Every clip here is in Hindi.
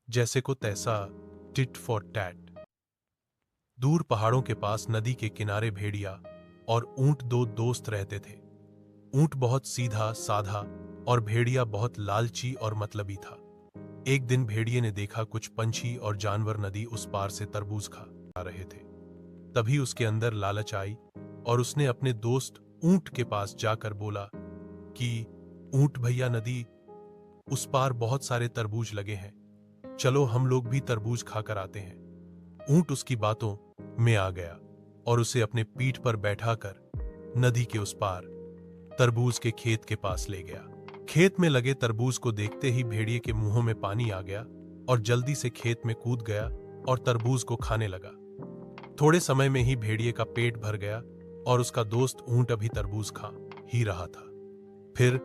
जैसे को तैसा, टिट फॉर टैट। दूर पहाड़ों के पास नदी के किनारे भेड़िया और ऊंट दो दोस्त रहते थे। ऊंट बहुत सीधा साधा और भेड़िया बहुत लालची और मतलबी था। एक दिन भेड़िए ने देखा कुछ पंछी और जानवर नदी उस पार से तरबूज खा रहे थे। तभी उसके अंदर लालच आई और उसने अपने दोस्त ऊंट के पास जाकर बोला कि ऊंट भैया, नदी उस पार बहुत सारे तरबूज लगे हैं, चलो हम लोग भी तरबूज खाकर आते हैं। ऊंट उसकी बातों में आ गया और उसे अपने पीठ पर बैठाकर नदी के उस पार तरबूज के खेत के पास ले गया। खेत में लगे तरबूज को देखते ही भेड़िए के मुंहों में पानी आ गया और जल्दी से खेत में कूद गया और तरबूज को खाने लगा। थोड़े समय में ही भेड़िए का पेट भर गया और उसका दोस्त ऊंट अभी तरबूज खा ही रहा था। फिर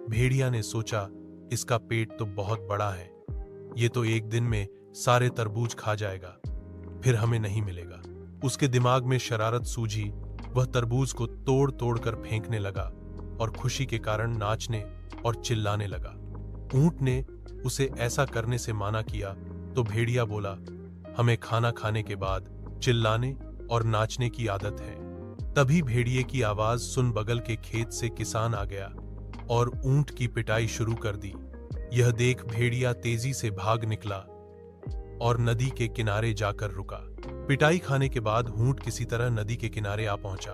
भेड़िया ने सोचा, इसका पेट तो बहुत बड़ा है, ये तो एक दिन में सारे तरबूज खा जाएगा, फिर हमें नहीं मिलेगा। उसके दिमाग में शरारत सूझी। वह तरबूज को तोड़ तोड़ कर फेंकने लगा और खुशी के कारण नाचने और चिल्लाने लगा। ऊंट ने उसे ऐसा करने से माना किया तो भेड़िया बोला, हमें खाना खाने के बाद चिल्लाने और नाचने की आदत है। तभी भेड़िए की आवाज सुन बगल के खेत से किसान आ गया और ऊंट की पिटाई शुरू कर दी। यह देख भेड़िया तेजी से भाग निकला और नदी के किनारे जाकर रुका। पिटाई खाने के बाद ऊंट किसी तरह नदी के किनारे आ पहुंचा।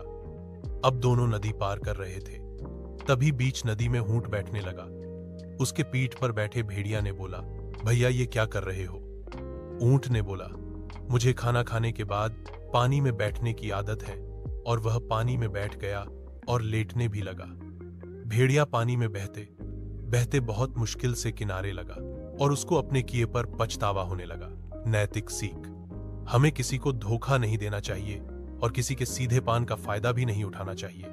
अब दोनों नदी पार कर रहे थे। तभी बीच नदी में ऊंट बैठने लगा। उसके पीठ पर बैठे भेड़िया ने बोला, भैया ये क्या कर रहे हो? ऊंट ने बोला, मुझे खाना खाने के बाद पानी में बैठने की आदत है। और वह पानी में बैठ गया और लेटने भी लगा। भेड़िया पानी में बहते बहते बहुत मुश्किल से किनारे लगा और उसको अपने किए पर पछतावा होने लगा। नैतिक सीख, हमें किसी को धोखा नहीं देना चाहिए और किसी के सीधेपन का फायदा भी नहीं उठाना चाहिए।